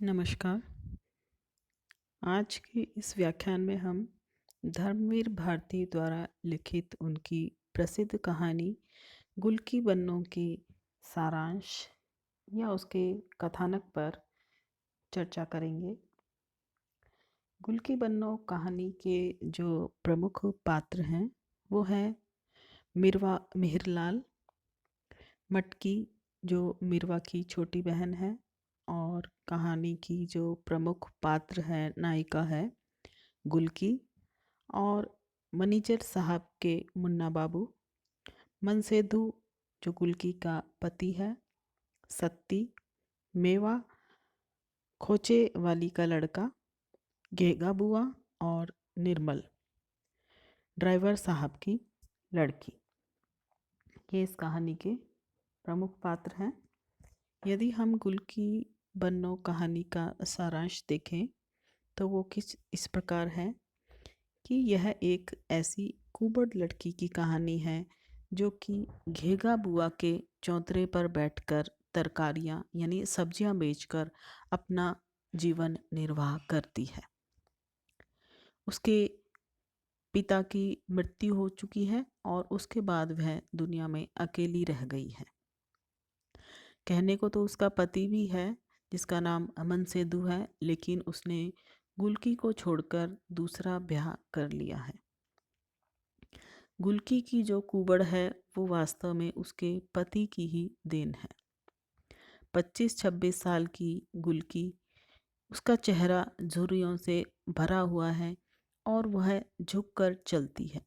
नमस्कार। आज के इस व्याख्यान में हम धर्मवीर भारती द्वारा लिखित उनकी प्रसिद्ध कहानी गुल की बन्नों की सारांश या उसके कथानक पर चर्चा करेंगे। गुल की बन्नों कहानी के जो प्रमुख पात्र हैं वो हैं मिरवा मिहिरलाल, मटकी जो मिरवा की छोटी बहन है, और कहानी की जो प्रमुख पात्र है नायिका है गुल की, और मनीजर साहब के मुन्ना बाबू, मनसेधु जो गुलकी का पति है, सत्ती, मेवा खोचे वाली का लड़का, गेगा बुआ और निर्मल ड्राइवर साहब की लड़की, ये इस कहानी के प्रमुख पात्र हैं। यदि हम गुल की बन्नों कहानी का सारांश देखें तो वो किस इस प्रकार है कि यह एक ऐसी कुबड़ लड़की की कहानी है जो कि घेगा बुआ के चौतरे पर बैठकर तरकारियाँ यानी सब्जियाँ बेचकर अपना जीवन निर्वाह करती है। उसके पिता की मृत्यु हो चुकी है और उसके बाद वह दुनिया में अकेली रह गई है। कहने को तो उसका पति भी है जिसका नाम अमन सेधु है, लेकिन उसने गुलकी को छोड़कर दूसरा ब्याह कर लिया है। गुलकी की जो कुबड़ है वो वास्तव में उसके पति की ही देन है। 25-26 साल की गुलकी, उसका चेहरा झुर्रियों से भरा हुआ है और वह झुककर चलती है,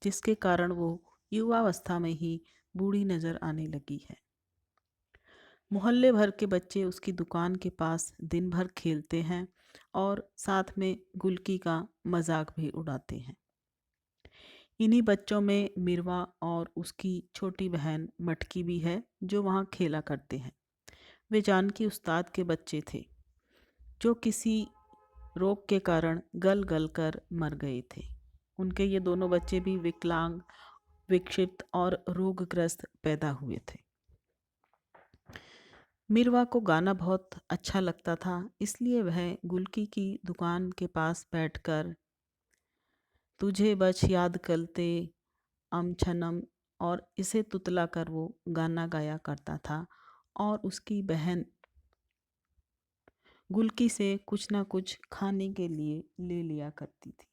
जिसके कारण वो युवावस्था में ही बूढ़ी नजर आने लगी है। मोहल्ले भर के बच्चे उसकी दुकान के पास दिन भर खेलते हैं और साथ में गुलकी का मजाक भी उड़ाते हैं। इन्हीं बच्चों में मिरवा और उसकी छोटी बहन मटकी भी है जो वहाँ खेला करते हैं। वे जानकी उस्ताद के बच्चे थे जो किसी रोग के कारण गल गल कर मर गए थे। उनके ये दोनों बच्चे भी विकलांग, विक्षिप्त और रोगग्रस्त पैदा हुए थे। मिरवा को गाना बहुत अच्छा लगता था, इसलिए वह गुलकी की दुकान के पास बैठकर तुझे बच याद कलते अम छनम और इसे तुतला कर वो गाना गाया करता था और उसकी बहन गुलकी से कुछ ना कुछ खाने के लिए ले लिया करती थी।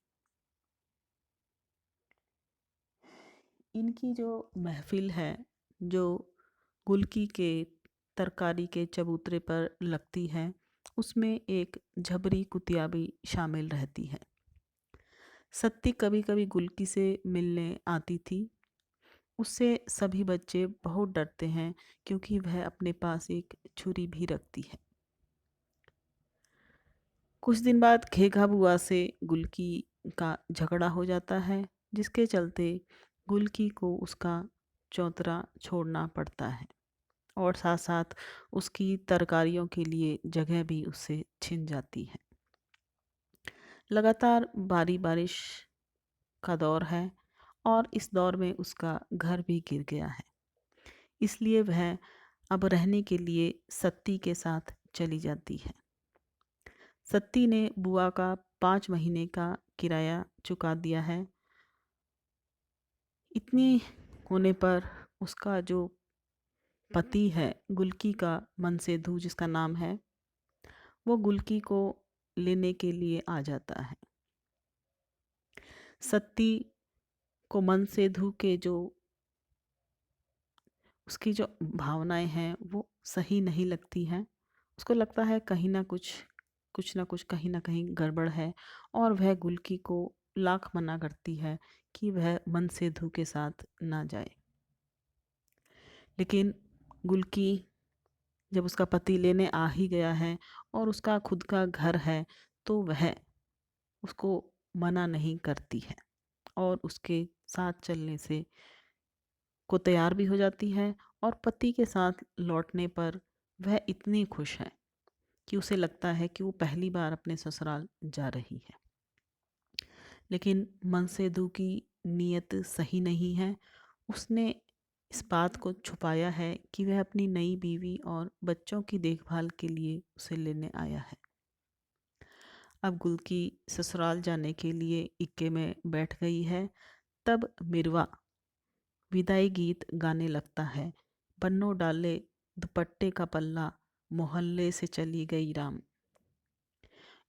इनकी जो महफिल है, जो गुलकी के तरकारी के चबूतरे पर लगती है, उसमें एक झबरी कुतिया भी शामिल रहती है। सत्ती कभी कभी गुलकी से मिलने आती थी। उससे सभी बच्चे बहुत डरते हैं क्योंकि वह अपने पास एक छुरी भी रखती है। कुछ दिन बाद घेघा बुआ से गुलकी का झगड़ा हो जाता है, जिसके चलते गुलकी को उसका चौतरा छोड़ना पड़ता है और साथ साथ उसकी तरकारियों के लिए जगह भी उससे छिन जाती है। लगातार बारी बारिश का दौर है और इस दौर में उसका घर भी गिर गया है, इसलिए वह अब रहने के लिए सत्ती के साथ चली जाती है। सत्ती ने बुआ का 5 महीने का किराया चुका दिया है। इतनी होने पर उसका जो पति है गुलकी का, मनसेधु जिसका नाम है, वो गुलकी को लेने के लिए आ जाता है। सत्ती को मनसेधु के जो उसकी जो भावनाएं हैं वो सही नहीं लगती हैं। उसको लगता है कहीं ना कुछ कहीं ना कहीं गड़बड़ है और वह गुलकी को लाख मना करती है कि वह मनसेधु के साथ ना जाए। लेकिन गुलकी जब उसका पति लेने आ ही गया है और उसका खुद का घर है तो वह उसको मना नहीं करती है और उसके साथ चलने से को तैयार भी हो जाती है। और पति के साथ लौटने पर वह इतनी खुश है कि उसे लगता है कि वो पहली बार अपने ससुराल जा रही है। लेकिन मनसेधु की नीयत सही नहीं है। उसने इस बात को छुपाया है कि वह अपनी नई बीवी और बच्चों की देखभाल के लिए उसे लेने आया है। अब गुल्की ससुराल जाने के लिए इक्के में बैठ गई है। तब मिरवा विदाई गीत गाने लगता है। बन्नो डाले दुपट्टे का पल्ला, मोहल्ले से चली गई राम।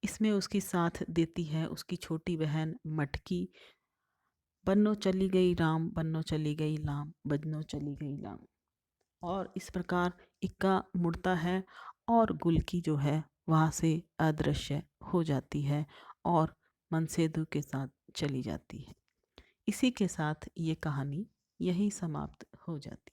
इसमें उसकी साथ देती है उसकी छोटी बहन मटकी। बन्नो चली गई राम, बन्नो चली गई लाम, बन्नो चली गई लाम। और इस प्रकार इक्का मुड़ता है और गुल्की जो है वहाँ से अदृश्य हो जाती है और मनसेधु के साथ चली जाती है। इसी के साथ ये कहानी यहीं समाप्त हो जाती है।